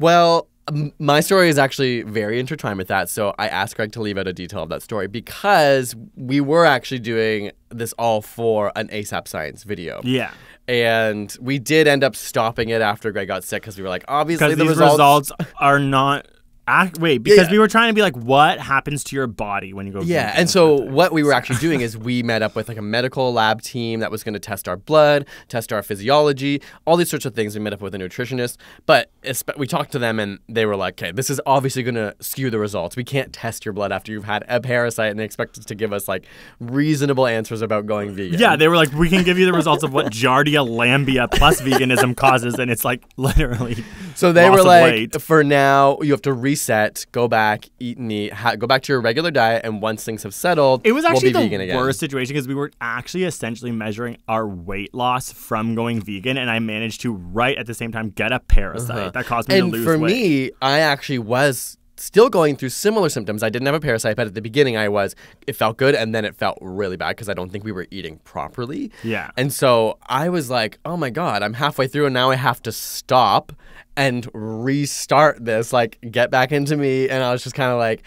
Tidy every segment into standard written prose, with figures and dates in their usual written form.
Well, my story is actually very intertwined with that. So I asked Greg to leave out a detail of that story because we were actually doing this all for an ASAP Science video. Yeah. And we did end up stopping it after Greg got sick because we were like, obviously the results are not... because we were trying to be like, what happens to your body when you go vegan? Yeah, and so what we were actually doing is we met up with like a medical lab team that was going to test our blood, test our physiology, all these sorts of things. We met up with a nutritionist, but we talked to them and they were like, okay, this is obviously going to skew the results. We can't test your blood after you've had a parasite, and they expected to give us like reasonable answers about going vegan. Yeah, they were like, we can give you the results of what Giardia lambia plus veganism causes, and it's like literally So they were like, weight. For now, you have to reset, go back, eat and eat, go back to your regular diet, and once things have settled, it was actually we'll be vegan again. Worst situation because we were actually essentially measuring our weight loss from going vegan, and I managed to right at the same time get a parasite that caused me to lose weight. And for me, I actually was still going through similar symptoms. I didn't have a parasite, but at the beginning it felt good, and then it felt really bad because I don't think we were eating properly. Yeah. And so I was like, oh my God, I'm halfway through and now I have to stop and restart this, like get back into me. And I was just kind of like,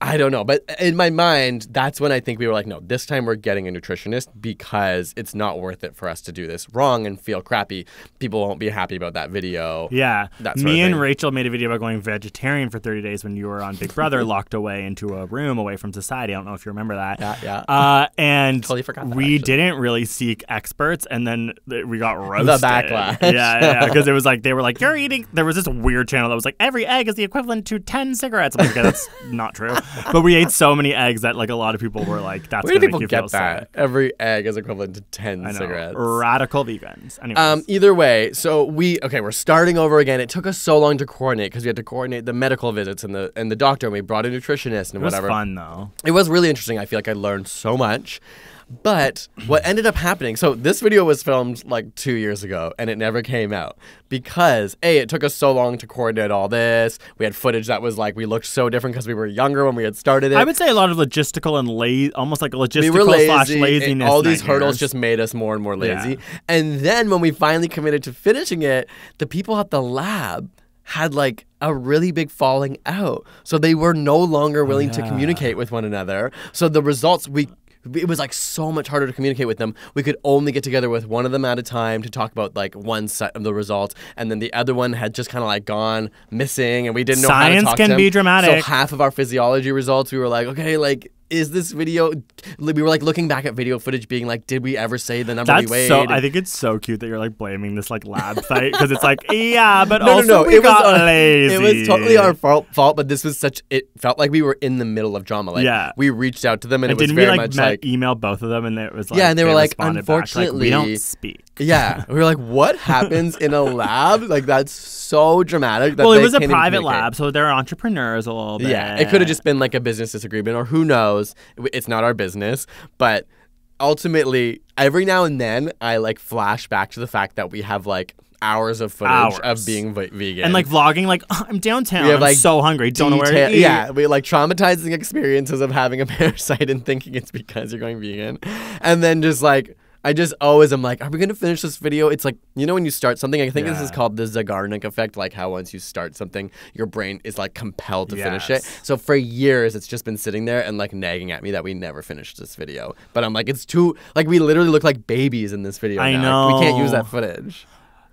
I don't know. But in my mind, that's when I think we were like, no, this time we're getting a nutritionist because it's not worth it for us to do this wrong and feel crappy. People won't be happy about that video. Yeah. That Me and Rachel made a video about going vegetarian for 30 days when you were on Big Brother, locked away into a room away from society. I don't know if you remember that. Yeah. And totally forgot that, we actually. didn't really seek experts, and then we got roasted. The backlash. Yeah. Because it was like, they were like, you're eating. There was this weird channel that was like, every egg is the equivalent to 10 cigarettes. I'm like, okay, that's not true. But we ate so many eggs that like a lot of people were like, that's going to make you feel sick. Every egg is equivalent to 10 cigarettes. Radical vegans. Anyways. Either way, so we're starting over again. It took us so long to coordinate because we had to coordinate the medical visits and the doctor, and we brought a nutritionist and whatever. It was fun though. It was really interesting. I feel like I learned so much. But what ended up happening, so this video was filmed like 2 years ago and it never came out because it took us so long to coordinate all this. We had footage that was like, we looked so different because we were younger when we had started it. I would say a lot of logistical and almost like a logistical we were lazy, / laziness. All these hurdles just made us more and more lazy. Yeah. And then when we finally committed to finishing it, the people at the lab had like a really big falling out. So they were no longer willing to communicate with one another. So the results, it was like so much harder to communicate with them. We could only get together with one of them at a time to talk about like one set of the results, and then the other one had just kind of like gone missing, and we didn't know how to talk to him. Science can be dramatic. So half of our physiology results, we were like, okay, like, is this video? We were like looking back at video footage, being like, did we ever say the number we weighed? I think it's so cute that you're like blaming this like lab fight because it's like, yeah, but we got lazy. It was totally our fault, but this was it felt like we were in the middle of drama. Like, we reached out to them and it was very much like email both of them, and it was like, and they were like, unfortunately, back, like, we don't speak. Yeah, we were like, what happens in a lab? Like, that's so dramatic. That well, it was a private lab, so they're entrepreneurs a little bit. Yeah, it could have just been like a business disagreement, or who knows? It's not our business, but ultimately, every now and then, I like flash back to the fact that we have like hours of footage of being vegan and like vlogging. Like, oh, I'm downtown. We have, I'm so hungry. Don't know where to eat. Yeah, we like traumatizing experiences of having a parasite and thinking it's because you're going vegan, and then just like. I just always am like, are we going to finish this video? It's like, you know when you start something, I think this is called the Zeigarnik effect, like how once you start something, your brain is like compelled to finish it. So for years, it's just been sitting there and like nagging at me that we never finished this video. But I'm like, it's too, like we literally look like babies in this video I now. know. Like, we can't use that footage.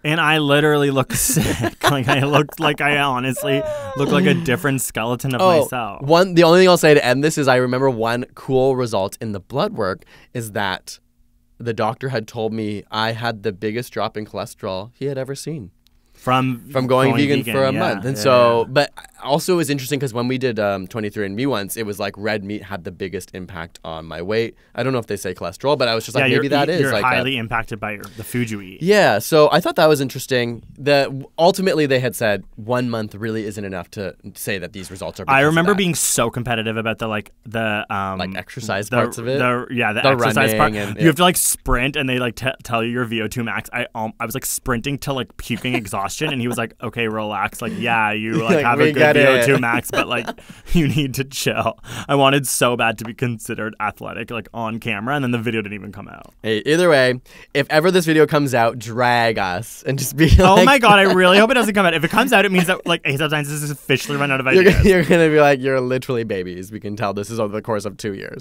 And I literally look sick. Like I honestly look like a different skeleton of myself. The only thing I'll say to end this is I remember one cool result in the blood work is that the doctor had told me I had the biggest drop in cholesterol he had ever seen. From going vegan for a month. And but also it was interesting because when we did 23andMe once, it was like red meat had the biggest impact on my weight. I don't know if they say cholesterol, but I was just like, maybe that is. You're like highly impacted by the food you eat. Yeah, so I thought that was interesting. Ultimately, they had said 1 month really isn't enough to say that these results are. I remember being so competitive about the exercise parts of it. The exercise part. You have to like sprint, and they like tell you your VO2 max. I was like sprinting till like puking exhaustion. And he was like, okay, relax. Like, yeah, you like have a good get it. VO2 max, but like you need to chill. I wanted so bad to be considered athletic, like on camera, and then the video didn't even come out. Hey, either way, if ever this video comes out, drag us and just be like, oh my God, I really hope it doesn't come out. If it comes out, it means that like ASAP Science is officially run out of ideas. You're gonna be like, you're literally babies. We can tell this is over the course of 2 years.